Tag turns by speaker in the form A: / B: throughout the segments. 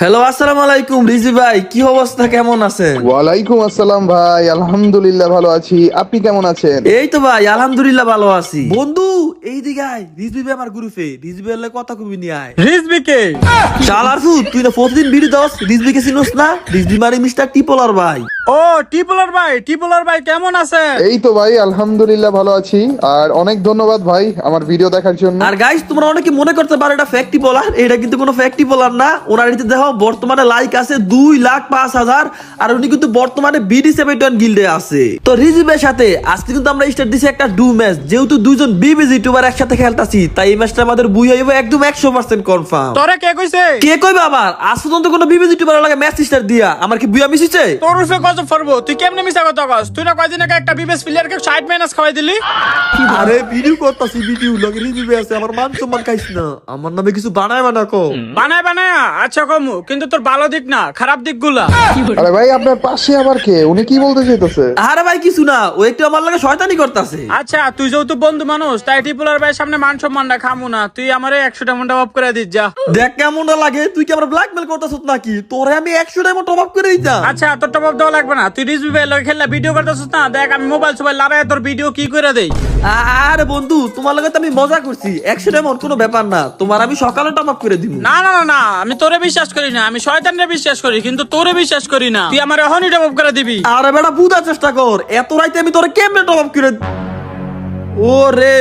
A: Hello, আসসালামু আলাইকুম রিজি ভাই, কি অবস্থা, কেমন আছেন?
B: ওয়ালাইকুম আসসালাম ভাই, আলহামদুলিল্লাহ ভালো আছি। আপনি কেমন আছেন?
A: এই তো ভাই আলহামদুলিল্লাহ ভালো আছি। বন্ধু এই দিকে আয়, রিজবি ভাই আমার গ্রুপে, রিজবি ভাই কথা কবি নিয়ে আয়।
C: রিজবি কে?
A: শালার ফুট, তুই না প্রতিদিন ভিডিও দাস, রিজবি কে চিনোস না? রিজবি মানে মিস্টার টিপলার ভাই।
C: ও টিপলার ভাই কেমন আছেন?
B: এই তো ভাই আলহামদুলিল্লাহ ভালো আছি। আর অনেক ধন্যবাদ ভাই আমার ভিডিও দেখার জন্য।
A: আর গাইস, তোমরা অনেকে মনে করতে পারো এটা ফ্যাক্ট টিপলার, এটা কিন্তু কোনো ফ্যাক্ট টিপলার না। ওনার এতে দেখো বর্তমানে লাইক আছে 2,05,000, আর উনি কিন্তু বর্তমানে BD7 গিল্ডে আছে। তো রিজবির সাথে আজকে কিন্তু আমরা স্টার্ট দিছি একটা ডু ম্যাচ, যেহেতু দুইজন বিবিজি ইউটিউবার একসাথে খেলতাছি, তাই এই ম্যাচটা আমাদের বুই হইব একদম 100% কনফার্ম।
C: তোরে কে কইছে?
A: কে কইবে আবার? আজ পর্যন্ত কোনো বিবিজি ইউটিউবার লাগে ম্যাচ স্টার্ট দিয়া আমার কি বুয়া মিশিছে?
C: তোর রূপে গজব ফরবো, তুই কেমনে মিছা কথা কস? তুই না কয়দিন আগে একটা বিবেস প্লেয়ারকে 60 মাইনাস খাওয়াই দিলি।
A: আরে ভিডিও করতাছি, ভিডিও লগে রিজবি আছে, আমার মান সম্মান খাইছ না, আমার নামে কিছু বানায় বানাকো।
C: বানায় আচ্ছা কমু, কিন্তু তোর ভালো দিক না খারাপ দিকগুলা।
B: আরে ভাই আপনার পাশে আবার কে? উনি কি বলতে চাইতেছে?
A: আরে ভাই কিছু না, ও একটু আমার লাগে শয়তানি করতাছে।
C: আচ্ছা তুই যেহেতু বন্ধু মানুষ, তাই টিপলার ভাইয়ের সামনে মান সম্মানটা খামু না। তুই আমারে 100টা মনটা অফ করে দিস যা।
A: দেখ কেমন লাগে, তুই কি আমার ব্ল্যাকমেল করতাছ নাকি? তোরে আমি 100 টাইম টপ আপ করে দিতাম।
C: আচ্ছা তোর টপ আপ দেওয়া লাগবে না, তুই রিজবি ভাইয়ের লগে খেললা ভিডিও করতেছিস না? দেখ আমি মোবাইল সবাই লাগায় তোর ভিডিও কি করে দেই।
A: আরে বন্ধু, তোমার লগে তো আমি মজা করছি, 100 টাইম কোনো ব্যাপার না, তোমার আমি সকালে টপ আপ করে দিব।
C: না আমি তোরে বিশ্বাস করি না, আমি শয়তানরে বিশ্বাস করি, কিন্তু তোরে বিশ্বাস করি না। তুই আমার এখনই টপ আপ করে দিবি।
A: আরে বেটা বুঝার চেষ্টা কর, এত রাইতে আমি তোরে কেমনে টপ আপ করে। ও রে,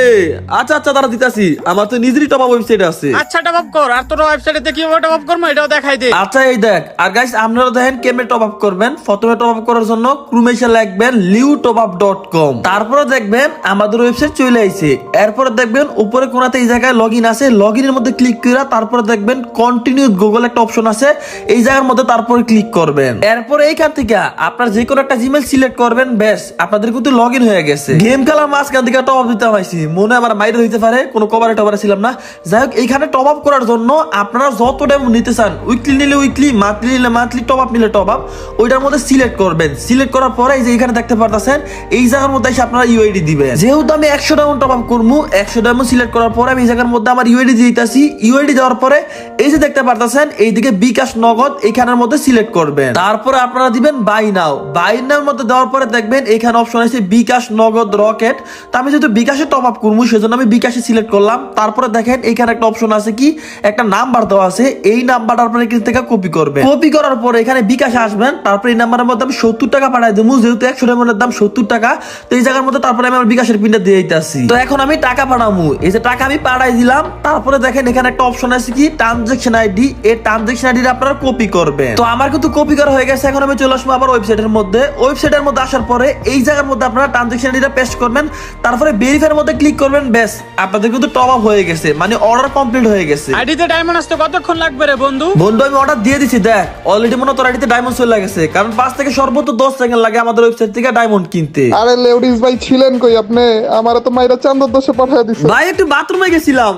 A: আচ্ছা তারা দিতাছি, আমার তো নিজেরই টপ আপ ওয়েবসাইট আছে।
C: আচ্ছা টপ আপ কর, আর তোর ওয়েবসাইটে কিভাবে টপ আপ করবো এটাও দেখাই দে।
A: আচ্ছা এই দেখ, আর গাইস আপনারা দেখেন কেমনে টপ আপ করবেন। প্রথমে টপ আপ করার জন্য ক্রোমে লিখবেন liutopup.com, তারপরে দেখবেন আমাদের ওয়েবসাইট চলে আইছে। এরপরে দেখবেন উপরে কোণাতে এই জায়গায় লগইন আছে, লগইনের মধ্যে ক্লিক করে তারপরে দেখবেন কন্টিনিউ গুগল একটা অপশন আছে, এই জায়গার মধ্যে তারপরে ক্লিক করবেন। এরপরে এইখান থেকে আপনার যে কোনো একটা জিমেল সিলেক্ট করবেন, ব্যাস আপনাদের কিন্তু লগইন হয়ে গেছে। গেম খেলার মাঝখান থেকে টপ আপ দিতে হয়েছি, মনে আমার মাইরে হইতে পারে, কোনো কভারে টভারে ছিলাম না। যাই হোক, এইখানে টপ আপ করার জন্য আপনারা যত টাইম নিতে চান, উইকলি নিলে উইকলি, মান্থলি নিলে মান্থলি, টপ আপ নিলে টপ আপ, ওইটার মধ্যে সিলেক্ট করবেন। সিলেক্ট করার পরে এই যে এখানে দেখতে পারতেছেন, এই জায়গার মধ্যে এসে আপনারা ইউআইডি দিবেন। যেহেতু আমি 100 ডায়মন্ড টপ আপ করবো, 100 ডায়মন্ড সিলেক্ট করার পরে আমি এই জায়গার মধ্যে আমার ইউআইডি দিতেছি। ইউআইডি দেওয়ার পরে এই যে দেখতে পারতেছেন, এইদিকে বিকাশ নগদ এইখানের মধ্যে সিলেক্ট করবেন। তারপরে আপনারা দিবেন বাই নাও। বাই নাওর মধ্যে দেওয়ার পরে দেখবেন এখানে অপশন আছে বিকাশ নগদ রকেট। তা আমি যেহেতু বিকাশে টপ আপ করবো, সেজন্য আমি বিকাশে সিলেক্ট করলাম। তারপরে দেখেন এখানে একটা অপশন আছে, কি একটা নাম্বার দেওয়া আছে, এই নাম্বারটা আপনারা এখান থেকে কপি করবেন। কপি করার পরে এখানে বিকাশে আসবেন, তারপরে এই নাম্বারের মধ্যে আমি 70 টাকা পাঠাই দেবো, যেহেতু 100 ডায়মন্ডের দাম 70 টাকা। তো এই জায়গার মধ্যে তারপরে আমি আমার বিকাশের পিনটা দিয়ে দিতেছি। তো এখন আমি টাকা পাঠাবো, এই যে টাকা আমি পাঠাই দিলাম। তারপরে দেখেন এখানে একটা অপশন আছে, কি ট্রানজাকশন আইডি, এই ট্রানজাকশন আইডি আপনারা কপি করবেন। তো আমার কিন্তু কপি করা হয়ে গেছে। এখন আমি চলে আসবো আবার ওয়েবসাইটের মধ্যে। ওয়েবসাইটের মধ্যে আসার পরে এই জায়গার মধ্যে আপনারা ট্রানজাকশন আইডিটা পেস্ট করবেন, তারপরে ভেরিফাইয়ের মধ্যে ক্লিক করবেন, ব্যাস আপনাদের কিন্তু টপ আপ হয়ে গেছে, মানে অর্ডার কমপ্লিট হয়ে গেছে।
C: আইডিতে ডায়মন্ড আসতে কতক্ষণ লাগবে রে বন্ধু?
A: আমি অর্ডার দিয়ে দিছি, দেখ অলরেডি মনে তোর আইডিতে ডায়মন্ড চলে গেছে, কারণ 5 থেকে সর্বোচ্চ 10 সেকেন্ড লাগে আমাদের ওয়েবসাইট থেকে ডায়মন্ড কিনতে।
B: আরে লেডিস ভাই ছিলেন কই আপনি? আমারে তো মাইরা চান্দর দশে পাঠিয়ে দিছে
A: ভাই একটু বাথরুমে গেছিলাম,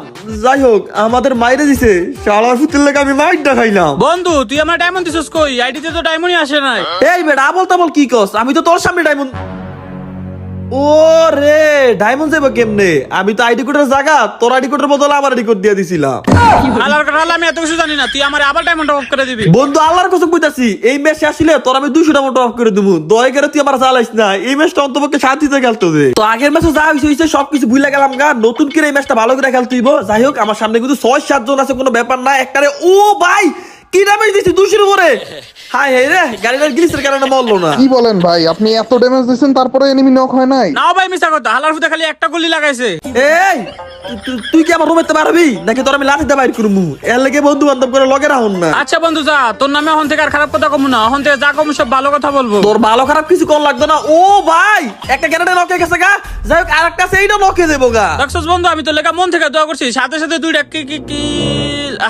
A: যাই হোক আমাদের মাইরে দিছে, শালার ফুতের লেগে আমি মাইর দেখাইলাম।
C: বন্ধু তুই আমার ডায়মন্ড দিছিস কই? আইডিতে তো ডায়মন্ডই আসে নাই।
A: এই বেটা আবল তাবল কি কস? আমি তো তোর সামনে ডায়মন্ড। ও রে, ডায়মন্ড যাবো কেমনে? আমি তো আইডি কোডের জায়গা তোর আইডি কোডের বদলে আমার আইডি কোড দিয়ে দিছিলাম।
C: আল্লাহর কথা, আমি এত কিছু জানি না, তুই আমার আবার ডায়মন্ড অফ করে দিবি।
A: বন্ধু আল্লাহর কসম কইতাছি, এই ম্যাচে আসলে তোর আমি 200 ডায়মন্ড অফ করে দেবো। দয়া করে তুই আমার জ্বালাইস না, এই ম্যাচটা অন্তপক্ষে শান্তিতে খেলতে দে। তো আগের ম্যাচে যা হইছে সবকিছু ভুলে গেলাম গা, নতুন করে এই ম্যাচটা ভালো করে খেলতে হইব। যাই হোক, আমার সামনে কিন্তু 6-7 জন আছে, কোনো ব্যাপার না। একটারে ও ভাই কি ড্যামেজ দিছি 200 এর উপরে। হাই হাই রে, গাড়িটার গ্লিচের কারণে মরলো না।
B: কি বলেন ভাই? আপনি এত ড্যামেজ দিয়েছেন তারপরে এনিমি নক হয় নাই?
C: নাও ভাই মিছা কথা, হালার ফুতে খালি একটা গুলি লাগাইছে।
A: এই তুই কি আমার রুমেতে পারবি নাকি তোর আমি লাঠিতে বাইর করবো? এর লেগে বন্ধু বান্ধব করে লগে রাখুন না।
C: আচ্ছা বন্ধু যা, তোর নামে এখন থেকে আর খারাপ কথা কমু না, এখন থেকে যা কমু সব ভালো কথা বলবো।
A: তোর ভালো খারাপ কিছু কোন লাগতো না। ও ভাই একটা গ্যানেটে নকে গেছে গা, যাই হোক আরেকটা আছে, এইটা নকে দেবো গা।
C: দেখছস বন্ধু, আমি তো লেখা মন থেকে দোয়া করছি, সাথে সাথে দুইটা কি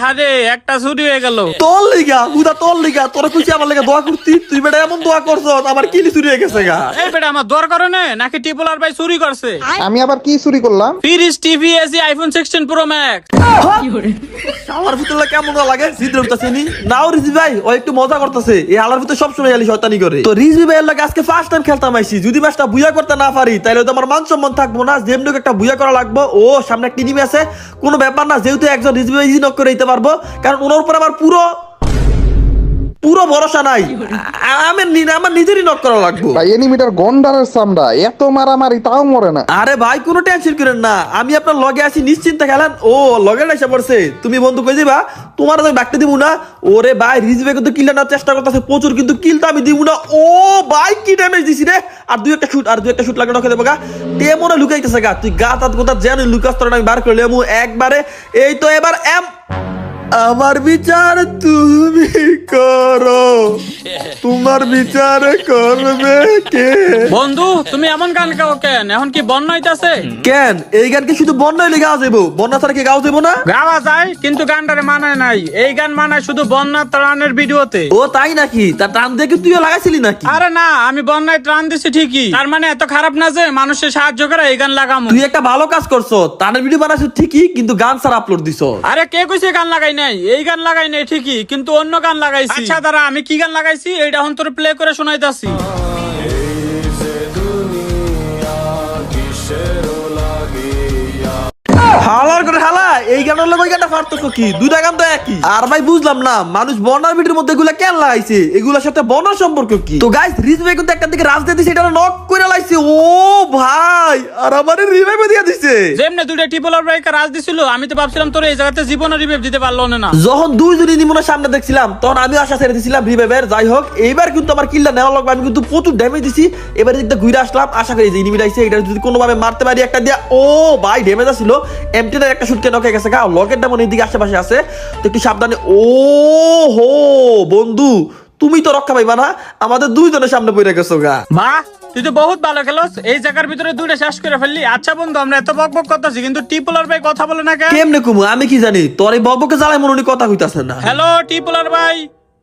C: আরে একটা চুরি হয়ে গেল।
A: তোর লিগা বুদা, তোর লিগা তোর খুশি আমার লেগে দোয়া করতি, তুই বেটা এমন দোয়া করছ আমার কিলি চুরি হয়ে গেছে গা।
C: এই বেটা আমার দোয়ার কারণে নাকি টিপলার ভাই চুরি করছে?
B: আমি আবার কি চুরি করলাম?
C: Fridge TV AC iPhone 16 pro max.
A: আমার ভিতরে কেমন লাগে সিদ্রমটা চিনি নাও। রিজি ভাই ও একটু মজা করতেছে, এই আলার ভিতরে সবসময় খালি শয়তানি করে। তো রিজি ভাইয়ের লাগে আজকে ফার্স্ট টাইম খেলতাম আইছি, যদি ম্যাচটা বুয়া করতে না পারি তাহলে তো আমার মান সম্মান থাকবো না। যেমনি একটা বুয়া করা লাগবো। ও সামনে একটা টিম আছে, কোনো ব্যাপার না, যেহেতু একজন রিজি ভাই ইজি নক করে দিতে পারবো, কারণ ওনার উপর আমার পুরো পুরো ভরসা নাই। আমার নিজেরই নক করা লাগবে।
B: ভাই এনিমিটার গন্ডারের চামড়া, এত মারামারি তাও মরে না।
A: আরে ভাই কোনো টেনশন করেন না, আমি আপনার লগে আছি, নিশ্চিন্তে খেলেন। ও লগে এসে পড়ছে, তুমি বন্ধু কই দিবা, তোমার তো ডাকতে দিব না। ওরে ভাই রিজবে কিন্তু কিল নেওয়ার চেষ্টা করতেছে প্রচুর, কিন্তু কিল তো আমি দিব না। ও ভাই কি ড্যামেজ দিছি রে। আর দুই একটা শুট লাগে নকে দেবো গা। তে মনে লুকাইতেছে গা, তুই গা তাত কোথা যেন লুকাস, তোর আমি বার করলে একবারে। এই তো এবার আমার বিচার তুমি করো, তোমার বিচার করবে কে?
C: বন্ধু তুমি এমন গান গাও কেন? এখন কি বন্যা হইতাছে?
A: কেন এই গান কি শুধু বন্যা হইলে গাওয়া যাবো? বন্যা ছাড়া কি গাওয়া যাবো না?
C: গাওয়া যায়, কিন্তু গানটারে মানায় নাই। এই গান মানায় শুধু বন্যা ত্রাণের ভিডিওতে।
A: ও তাই নাকি? তা টান দিয়ে কি তুইও লাগাইছিলি নাকি?
C: আরে না, আমি বন্যায় ত্রাণ দিছি ঠিকই, তার মানে এত খারাপ না যে মানুষের সাহায্য করে এই গান লাগামু।
A: তুই একটা ভালো কাজ করছো, টানের ভিডিও বানাইছো ঠিকই, কিন্তু গান ছাড়া আপলোড দিছো।
C: আরে কে কইছে গান লাগাই নাই? এই গান লাগাই নাই ঠিকই, কিন্তু অন্য গান লাগাইছি। আচ্ছা দাঁড়া, আমি কি গান লাগাইছি এইটা এখন তোর প্লে করে শোনাইতাছি।
A: হালার করে হালা, এই গানের লোক ওই গানটা পার্থক্য কি? দুইটা গান তো একই। আর ভাই বুঝলাম না, মানুষ বন্যার ভিডিওর মধ্যে এগুলা কেন লাগাইছে? এগুলোর সাথে বন্যার সম্পর্ক কি? তো গাইস রিজ ভাই কিন্তু একটা দিকে রাজ দিয়ে দিছে, এটা নক করে লাইছে। ও ভাই আর আমারে রিভাইভ দিয়ে দিছে।
C: যেমনে দুইটা টিপলার ব্রেক রাজ দিছিল, আমি তো ভাবছিলাম তোর এই জায়গাতে জীবনে রিভাইভ দিতে পারলো না।
A: যখন দুইজনই নিমনের সামনে দেখছিলাম তখন আমি আশা ছেড়ে দিছিলাম রিভাইভের। যাই হোক এইবার কিন্তু আমার কিলটা নেওয়া লাগবে, আমি কিন্তু প্রচুর ড্যামেজ দিছি। এবার দিকটা ঘুরে আসলাম, আশা করি যে এনিমি আইছে এটা যদি কোনোভাবে মারতে পারি একটা দিয়া। ও ভাই ড্যামেজ আছিল, এমটিটার একটা শুটকে নকে গেছে গা। লকেটটা মনে এদিকে আশেপাশে আছে, তো একটু সাবধানে। ও হো বন্ধু, তুমি তো রক্ষা পাইবা না, আমাদের দুইজনের সামনে পড়ে গেছো গা।
C: মা তুই তো বহুত ভালো খেলোস, এই জায়গার ভিতরে দুইটা শেষ করে ফেললি। আচ্ছা বন্ধু, আমরা এত বক বক করতেছি, কিন্তু টিপলার ভাই কথা বলে না কেন?
A: কেমনে কুমু আমি কি জানি, তোর এই বকবকে জ্বালায় মনে হয় কথা কইতাছে না।
C: হ্যালো টিপলার ভাই,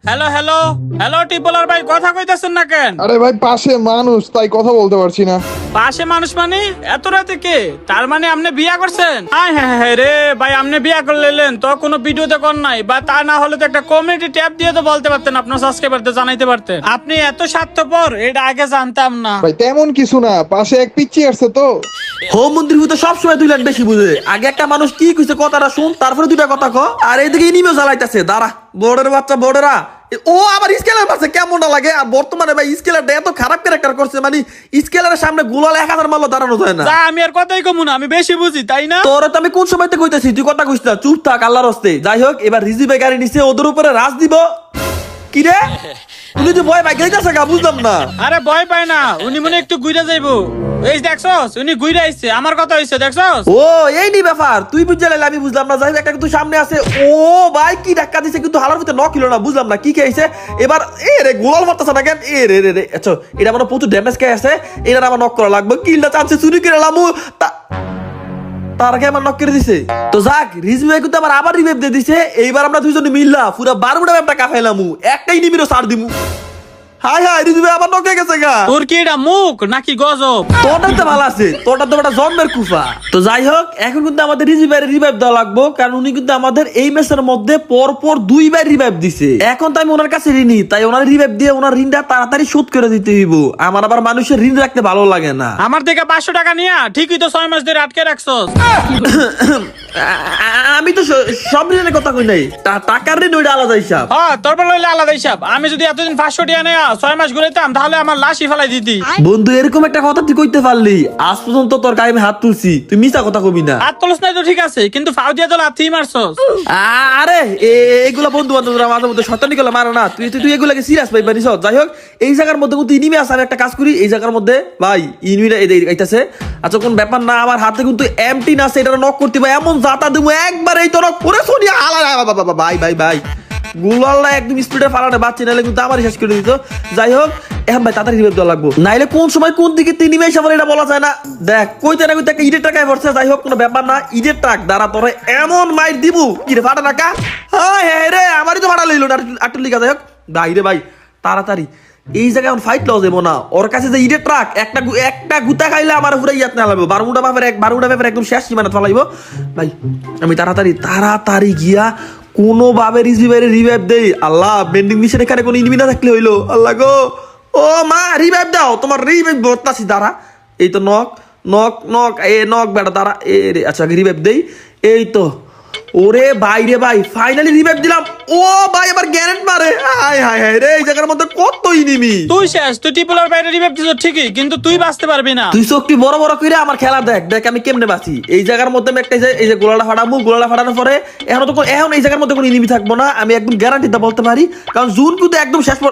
C: হ্যালো হ্যালো হ্যালো টিপলার ভাই, কথা কইতাছেন না কেন?
B: আরে ভাই পাশে মানুষ, তাই কথা বলতে পারছি না।
C: পাশে মানুষ মানে এত রাতে কে? তার মানে আপনি বিয়া করছেন? হ্যাঁ হ্যাঁ হ্যাঁ রে ভাই, আপনি বিয়া করলেন তো কোনো ভিডিওতে কর নাই, বা তা না হলে তো একটা কমিউনিটি ট্যাব দিয়ে তো বলতে পারতেন, আপনার সাবস্ক্রাইবারদের জানাইতে পারতেন। আপনি এত স্বার্থপর এটা আগে জানতাম না।
B: ভাই তেমন কিছু না, পাশে এক পিচ্চি আসছে তো।
A: হোম মন্দির তো সবসময় দুই লাখ বেশি বুঝে। আগে একটা মানুষ কি কইছে কথাটা শুন, তারপরে দুইটা কথা ক। আর এদিকে ইনিমেও জ্বালাইতেছে, দাঁড়া বোর্ডের বাচ্চা বোর্ডেরা। ও আবার স্কেলার পাচ্ছে, কেমন না লাগে? আর বর্তমানে ভাই স্কেলারটা এত খারাপ ক্যারেক্টার করছে, মানে স্কেলারের সামনে গোলাল 1000 মারলো দাঁড়ানো যায় না।
C: যা, আমি আর কথাই কমু না, আমি বেশি বুঝি তাই না?
A: তোর তো আমি কোন সময়তে কইতেছি, তুই কথা কইস না, চুপ থাক আল্লাহর হস্তে। যাই হোক এবার রিজিবে গাড়ি নিছে, ওদের উপরে রাজ দিব। কি রে তুই যে ভয় পাই গেইতাছে গা, বুঝলাম না।
C: আরে ভয় পায় না, উনি মনে একটু ঘুরে যাইবো। এই দেখছস, উনি ঘুরে আইছে, আমার কথা হইছে দেখছস?
A: ও এই নি ব্যাপার, তুই বুঝতে লাইলে আমি বুঝলাম না। যাই হোক একটা কিন্তু সামনে আছে। ও ভাই কি ধাক্কা দিছে, কিন্তু হালার ভিতরে নক হলো না, বুঝলাম না কি খেয়েছে। এবার এ রে গোলাল মারতেছে না কেন? এ রে রে রে, আচ্ছা এটা আমার প্রচুর ড্যামেজ খেয়ে আছে, এটা আমার নক করা লাগবে। কিলটা চান্সে চুরি করে লামু তার আগে আমার নক করে দিছে। তো যাক রিজভি কিন্তু আমার আবার রিভাইভ দিয়ে দিছে। এইবার আমরা দুইজনে মিললা পুরো 12টা ম্যাপটা কাফাইলামু, একটাই নিবিরও ছাড় দিমু। হাই হাই রিজভি আবার নক হয়ে গেছে গা।
C: তোর কি এটা মুখ নাকি গজব?
A: তোরটা তো ভালো আছে, তোরটা তো একটা জন্মের কুফা। তো যাই হোক এখন কিন্তু আমাদের রিজভির রিভাইভ দেওয়া লাগবো, কারণ উনি কিন্তু আমাদের এই ম্যাচের মধ্যে পরপর দুইবার রিভাইভ দিছে। এখন তো আমি ওনার কাছে ঋণী, তাই ওনার রিভাইভ দিয়ে ওনার ঋণটা তাড়াতাড়ি শোধ করে দিতে হইব। আমার আবার মানুষের ঋণ রাখতে ভালো লাগে না।
C: আমার থেকে 500 টাকা নিয়া ঠিকই তো 6 মাস ধরে আটকে রাখছস।
A: আমি তো সব ঋণের কথা কই নাই, টাকার ঋণ ওইটা আলাদা হিসাব।
C: হ্যাঁ তোর বলে হইলে আলাদা হিসাব। আমি যদি এতদিন 500 টাকা নেয়া 6 মাস ঘুরাইতাম, তাহলে আমার লাশই ফেলাই দিতি।
A: বন্ধু এরকম একটা কথা তুই কইতে পারলি? আজ পর্যন্ত তোর গায়ে আমি হাত তুলছি, তুই মিছা কথা কবি না।
C: হাত তুলস নাই তো ঠিক আছে, কিন্তু ফাউ দিয়া তো লাথি মারছস।
A: আরে এগুলা বন্ধু বান্ধবরা মাঝে মধ্যে শয়তানি গুলো মারে না, তুই তুই এগুলাকে সিরিয়াস পাই পারিস। যাই হোক এই জায়গার মধ্যে কিন্তু ইনিমি আছে, আমি একটা কাজ করি এই জায়গার মধ্যে ভাই ইনিমিটা এইটাছে। আচ্ছা কোন ব্যাপার না, আমার হাতে কিন্তু এমটি না আছে, এটা নক করতে ভাই এমন জাতা দেবো একবার এই তো নক করে সোনিয়া আলা ভাই ভাই ভাই গুলাল্লা একদম স্পিডে ফালানে বাচ্চি, নাহলে কিন্তু আমারই শেষ করে দিত। যাই হোক এখন ভাই তাড়াতাড়ি রিভাইভ দেওয়া লাগবো, নাইলে কোন সময় কোন দিকে তিন নিমেষ আমার এটা বলা যায় না। দেখ কইতে না কইতে একটা ইডের টাকায় পড়ছে। যাই হোক কোনো ব্যাপার না, ইডের টাক দ্বারা তোরে এমন মাইর দিব কি রে ফাটা টাকা। হ্যাঁ হ্যাঁ রে আমারই তো ফাটা লইলো আটুর লিগা। যাই হোক ভাই রে ভাই তাড়াতাড়ি এই জায়গায় এখন ফাইট লস দেবো না। ওর কাছে যে ইডের ট্রাক একটা গুতা খাইলে আমার পুরো ইয়াত না লাগবে। 12টা ব্যাপারে একদম শেষ সীমানা ফেলাইব ভাই। আমি তাড়াতাড়ি গিয়া কোনোভাবে রিভাইভ দেই। আল্লাহ বেন্ডিং মিশন এখানে কোনো ইনিমি না থাকলে হইলো। আল্লাহ গো ও মা রিভাইভ দাও, তোমার রিভাইভ বর্তাছি দাঁড়া। এই তো নক নক নক এ নক বেটা দাঁড়া এ রে। আচ্ছা রিভাইভ দেই, এই তো ওরে ভাই রে ভাই, ফাইনালি রিভাইভ দিলাম। ও ভাই আবার গ্যারেন্ট মারে, হায় হায় হায় রে, এই জায়গার মধ্যে কত ইনিমি।
C: তুই শেষ, তুই টিপুলার বাইরে রিভাইভ দিছ ঠিকই, কিন্তু তুই বাঁচতে পারবি না।
A: তুই চোখটি বড় বড় করে আমার খেলা দেখ, দেখ আমি কেমনে বাঁচি। এই জায়গার মধ্যে আমি একটা এই যে গোলাটা ফাটাবো, গোলাটা ফাটানোর পরে এখন এই জায়গার মধ্যে কোনো ইনিমি থাকবো না, আমি একদম গ্যারান্টি দা বলতে পারি, কারণ জুন কিন্তু একদম শেষ পর।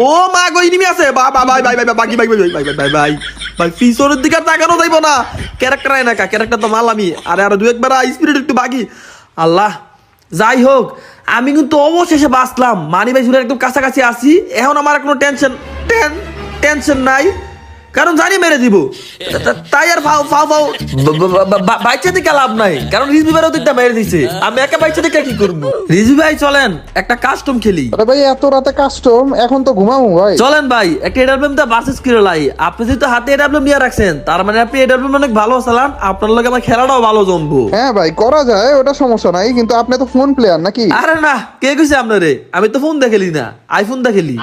A: ও মা গো, ইনিমি আছে, বাবা ভাই ভাই ভাই বাকি ভাই ভাই ভাই ভাই ভাই ভাই ভাই, পিছনের দিকে তাকানো যাইবো না। ক্যারেক্টার আয় না, ক্যারেক্টার তো মাল আমি, আরে আর দু একবার স্পিরিট একটু বাকি। আল্লাহ, যাই হোক আমি কিন্তু অবশেষে বাঁচলাম, মানি ভাই ঝুলের একদম কাছাকাছি আসি। এখন আমার কোনো টেনশন নাই, কারণ জানি মেরে দিব। তাই আর ফাও ফাও ফাও বাইচা থেকে লাভ নাই, কারণ রিজভি ভাই ওদিকটা মেরে দিছে, আমি একা বাইচা থেকে কি করবো। রিজভি ভাই চলেন একটা কাস্টম খেলি।
B: আরে ভাই এত রাতে কাস্টম, এখন তো ঘুমাবো ভাই।
A: চলেন ভাই একটা এডাব্লিউএম দা ভার্সেস কিরলাই। আপনি যেহেতু হাতে এডাব্লিউএম নিয়ে রাখছেন, তার মানে আপনি এডাব্লিউএম অনেক ভালো চালান, আপনার লগে আমার খেলাটাও ভালো জমবো।
B: হ্যাঁ ভাই করা যায়, ওটা সমস্যা নাই, কিন্তু আপনি তো ফোন প্লেয়ার নাকি?
A: আরে না, কে কইছে আপনারে? আমি তো ফোন দেখেলি না, আইফোন দেখেলি।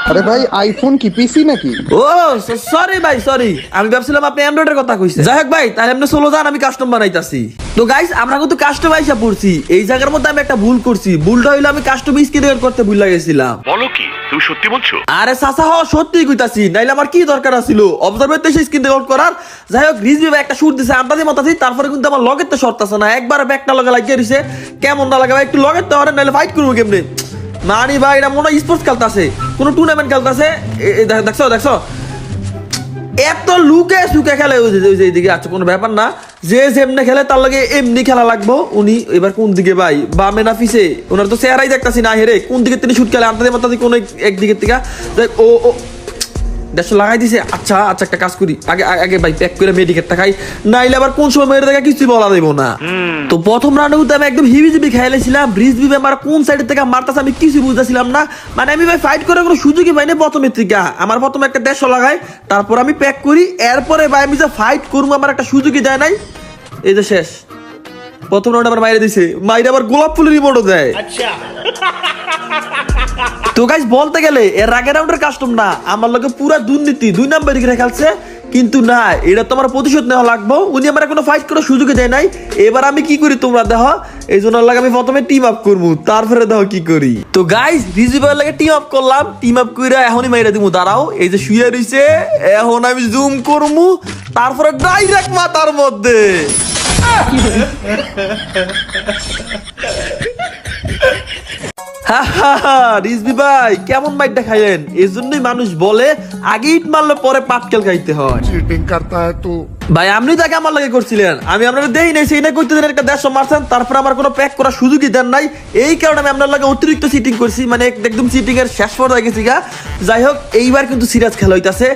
B: আরে ভাই আইফোন কি পিসি নাকি?
A: ও সরি ভাই, সরি, আমি ভাবছিলাম আপনি অ্যান্ড্রয়েডের কথা কইছেন। যাই হোক ভাই, তাহলে আপনি চলো যান, আমি কাস্টম বানাইতাছি। তো গাইস আমরা কিন্তু কাস্টম আইসা পড়ছি। এই জায়গার মধ্যে আমি একটা ভুল করছি, ভুলটা হইলো আমি কাস্টম স্ক্রিন করতে ভুল লাগেছিলাম।
D: বলো কি, তুমি সত্যি বলছো?
A: আরে চাচা হ, সত্যি কইতাছি, নাইলে আমার কি দরকার ছিল অবজারভের তো সেই স্ক্রিন রেকর্ড করার। যাই হোক রিজভি ভাই একটা শুট দিছে, আন্দাজে মাতাছি, তারপরে কিন্তু আমার লগের তো শর্ট আছে না, একবার ব্যাকটা লগে লাগিয়ে দিছে। কেমন না লাগে ভাই, একটু লগের তো হরে, নাইলে ফাইট করবো কেমনে। মানি ভাই এটা মনে হয় স্পোর্টস খেলতেছে, কোনো টুর্নামেন্ট খেলতেছে। দেখছো দেখছো এত লুকে সুকে খেলে, ওই যে এইদিকে। আচ্ছা কোনো ব্যাপার না, যে যেমনে খেলে তার লাগে এমনি খেলা লাগবো। উনি এবার কোন দিকে ভাই, বামে না পিছে? ওনার তো চেহারাই দেখতাছি না হেরে, কোন দিকে তিনি শুট খেলে, আন্দাজে মাতাতে কোন একদিকের থেকে। ও ও দেড়শো লাগাই দিছে। আচ্ছা আচ্ছা একটা কাজ করি, আগে আগে ভাই প্যাক করে মেডিকেটটা খাই, নাইলে আবার কোন সময় মেরে দেখা কিছুই বলা দেবো না। তো প্রথম রাউন্ডে কিন্তু আমি একদম হিবিজিবি খেয়ালেছিলাম, রিজভি আমার কোন সাইডের থেকে মারতাছে আমি কিছু বুঝতেছিলাম না। মানে আমি ভাই ফাইট করে কোনো সুযোগই পাইনি প্রথমের থেকে। আমার প্রথমে একটা 150 লাগাই, তারপর আমি প্যাক করি, এরপরে ভাই আমি যে ফাইট করবো আমার একটা সুযোগই দেয় নাই। এই যে শেষ প্রথম রাউন্ড আবার মাইরে দিছে, মাইরে আবার গোলাপ ফুলের রিমোটও দেয়। তো গাইস বলতে গেলে এর আগের রাউন্ডের কাস্টম না, আমার লগে পুরা দুর্নীতি 2 নাম্বার দিকে খেলছে, কিন্তু না এটা তো আমার প্রতিশোধ নেওয়া লাগবো। উনি আমার কোনো ফাইট করার সুযোগই দেয় নাই। এবার আমি কি করি তোমরা দেখো, এই জন্য লাগে আমি প্রথমে টিম আপ করবো, তারপরে দেখো কি করি। তো গাইস রিজভি ভাইয়ের লাগে টিম আপ করলাম, টিম আপ করে এখনই মাইরা দিমু। দাঁড়াও, এই যে শুয়ে রইছে, এখন আমি জুম করবো, তারপরে ডাইরেক্ট মাথার মধ্যে। রিজভি ভাই কেমন মাইটটা খাইলেন? এই জন্যই মানুষ বলে আগে ইট মারলে পরে পাটকেল খাইতে হয়।
E: चीटिंग करता है तू।
A: ভাই আপনি তাকে আমার লাগে করছিলেন, আমি আপনার দেই নাই, সেই না করতে দেন একটা 150 মারছেন, তারপর আমার কোনো প্যাক করার সুযোগই দেন নাই। এই কারণে আমি আপনার লাগে অতিরিক্ত চিটিং করছি, মানে একদম চিটিং এর শেষ পর্যায়ে গেছি গা। যাই হোক এইবার কিন্তু সিরিয়াস খেলা হইতাছে,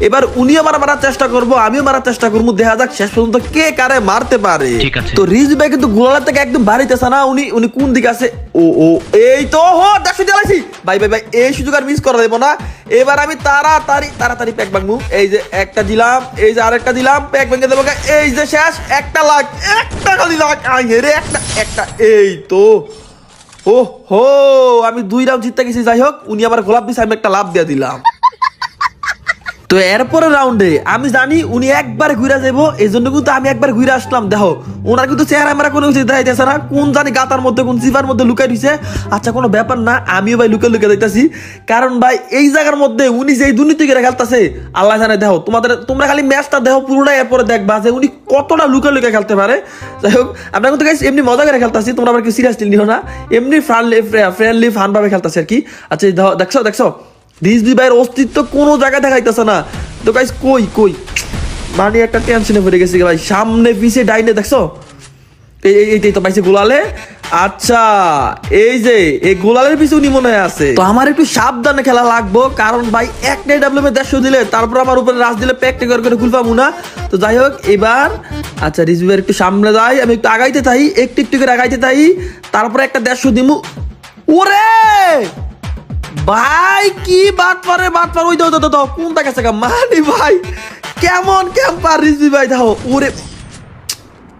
A: এবার উনিও মারার চেষ্টা করবো, আমিও মারার চেষ্টা করবো, দেখা যাক শেষ পর্যন্ত কে কারে মারতে পারে। তো রিজভি ভাই কিন্তু গোলার থেকে একদম বাড়িতেছে না, উনি উনি কোন দিকে আছে? ও ও এই তো হো 150 জ্বালাইছি ভাই ভাই ভাই, এই সুযোগ আর মিস করা দেবো না। এবার আমি তাড়াতাড়ি প্যাক ভাঙবো। এই যে একটা দিলাম, এই যে আরেকটা দিলাম, প্যাক ভেঙে দেবো। এই যে শেষ, একটা লাখ, একটা খালি লাখ রে, একটা এই তো। ও হো আমি 2 রাউন্ড জিততে গেছি। যাই হোক উনি আমার গোলাপ দিছে, আমি একটা লাভ দিয়ে দিলাম। তো এরপরে রাউন্ডে আমি জানি উনি একবার ঘুরে যাবো, এই জন্য কিন্তু আমি একবার ঘুরে আসলাম। দেখো ওনার কিন্তু চেহারা আমরা কোনো কিছু দেখাইতেছে না, কোন জানি গাতার মধ্যে কোন চিপার মধ্যে লুকাই দিছে। আচ্ছা কোনো ব্যাপার না, আমিও ভাই লুকে যাইতাছি, কারণ ভাই এই জায়গার মধ্যে উনি যে দুর্নীতি করে খেলতেছে আল্লাহ জানে। দেখো তোমরা খালি ম্যাচটা দেখো পুরোটা, এরপরে দেখবা যে উনি কতটা লুকে খেলতে পারে। যাই হোক আমরা কিন্তু গাইস এমনি মজা করে খেলতেছি, তোমরা আবার কি সিরিয়াসলি নিও না, এমনি ফ্রেন্ডলি ফান ভাবে খেলতেছি আর কি। আচ্ছা দেখছো রিজভি ভাইয়ের অস্তিত্ব কোনো জায়গায় দেখাইতেছে না। তো গাইস কই মানে একটা টেনশনে পড়ে গেছি ভাই, সামনে পিছে ডাইনে দেখছো, এই তো পাইছে গোলালে। আচ্ছা এই যে এই গোলালের পিছে উনি মনে হয় আছে। তো আমার একটু সাবধানে খেলা লাগবো, কারণ ভাই একটা ডাব্লিউএম 150 দিলে তারপর আমার উপরে রাজ দিলে প্যাক করে খুলপাবো না। তো যাই হোক এবার আচ্ছা রিজভি ভাইয়ের একটু সামনে যাই, আমি একটু আগাইতে থাই, একটু করে আগাইতে থাই, তারপরে একটা 150 দিমু। ওরে ভাই কি বাট পারে ওই দাও কোনটা গেছে মানি ভাই, কেমন ক্যাম্পার রিজভি ভাই দাও। ওরে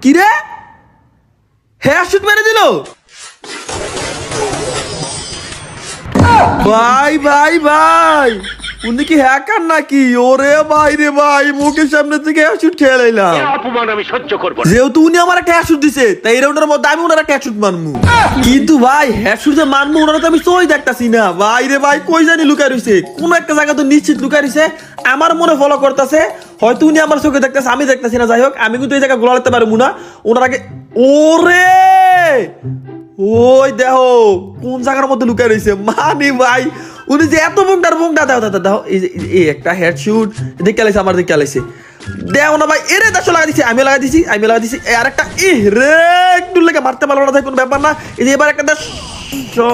A: কি রে, হেয়ার শুট মেরে দিল ভাই। উনি কি হ্যাকার নাকি? ওরে ভাই রে ভাই, মুখের সামনে থেকে হেডশট খেয়ে লাইলাম।
D: অপমান আমি সহ্য করব না।
A: যেহেতু উনি আমার একটা হেডশট দিছে, তাই এই রাউন্ডের মধ্যে আমি ওনার একটা হেডশট মারমু। কিন্তু ভাই হেডশট যে মারমু ওনারা তো আমি সই দেখতাছি না। ভাই রে ভাই, কই জানি লুকায় রইছে, কোন একটা জায়গা তো নিশ্চিত লুকায় রইছে। আমার মনে ফলো করতেছে, হয়তো উনি আমার চোখে দেখতেছে, আমি দেখতাছি না। যাই হোক, আমি কিন্তু এই জায়গা গোলাতে পারবো না। ওনার আগে ওরে ওই দেখো কোন জায়গার মধ্যে লুকায় রইছে। মানে ভাই উনি যে এত বংটার বংটা, দাও দাও দাও, এই একটা হেডশট দেখে আলাইছে, আমার দেখে আলাইছে। দেও না ভাই, এরে 100 লাগা দিছি, আমি লাগা দিছি, আর একটা রে একটু লেগে মারতে পারলো না, তাই কোনো ব্যাপার না। এই যে এবার একটা 100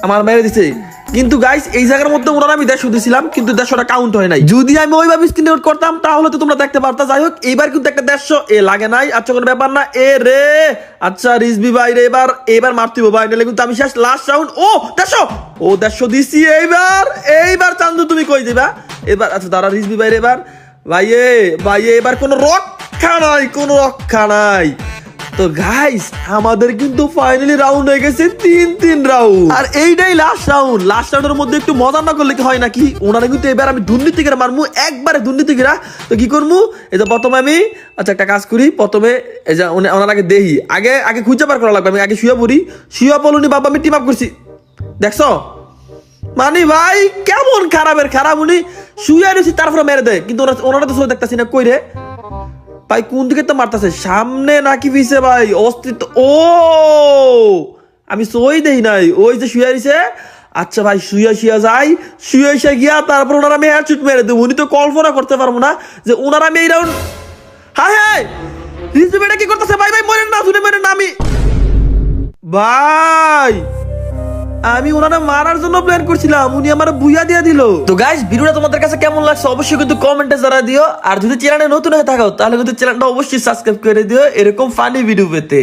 A: আমার মেরে দিছে। কিন্তু গাইস এই জায়গার মধ্যে ওনারা আমি 150 দিছিলাম, কিন্তু 150টা কাউন্ট হয় নাই। যদি আমি ওইভাবে স্ক্রিন আউট করতাম তাহলে তো তোমরা দেখতে পারতা। যাই হোক, এবার কিন্তু একটা 150 লাগে নাই। আচ্ছা কোনো ব্যাপার না। এ রে আচ্ছা রিজবি ভাই রে, এবার মারতে হবে ভাই, নাহলে কিন্তু আমি শেষ। Last round. ও 150 দিছি। এইবার চান্দু তুমি কই দিবা এবার? আচ্ছা দাঁড়া রিজবি ভাই রে, এবার ভাই এবার কোনো রক্ষা নাই। তো গাইস আমাদের কিন্তু ফাইনালি রাউন্ড হয়ে গেছে 3 রাউন্ড, আর এইটাই লাস্ট রাউন্ড। লাস্ট রাউন্ডের মধ্যে একটু মজা না করলে কি হয় নাকি? ওনারা কিন্তু এবার আমি দুর্নীতিকেরা মারমু, একবারে দুর্নীতিকেরা। তো কি করবো? এই যে প্রথমে আমি আচ্ছা একটা কাজ করি, প্রথমে এই যে ওনার আগে দেহি, আগে খুঁজে বার করা লাগবে। আমি আগে শুয়ে পড়ুনি বাবা, আমি টিম আপ করছি, দেখছো? মানে ভাই কেমন খারাপ, উনি শুয়ে রয়েছি তারপরে মেরে দেয়। কিন্তু ওনারা তো দেখতেছি না, কই রে ভাই কোন দিকে তো মারতেছে, সামনে নাকি পিছে ভাই? অস্তিত্ব ও আমি সই দেই নাই, ওই যে শুয়ে রয়েছে। আচ্ছা ভাই শুয়ে গিয়া তারপর ওনারা আমি হেডশট মেরে দেবো। উনি তো কল্পনা করতে পারবো না যে ওনারা আমি এই রাউন্ড। হাই রিজু বেটা কি করতেছে? ভাই মরেন না, শুনে মরেন না। আমি ওনারা মারার জন্য প্ল্যান করছিলাম, উনি আমার বুইয়া দিয়া দিল। তো গাইস ভিডিওটা তোমাদের কাছে কেমন লাগছে অবশ্যই কিন্তু কমেন্টে জানাই দিও। আর যদি চ্যানেলে নতুন হয়ে থাকো তাহলে কিন্তু চ্যানেলটা অবশ্যই সাবস্ক্রাইব করে দিও এরকম ফানি ভিডিও পেতে।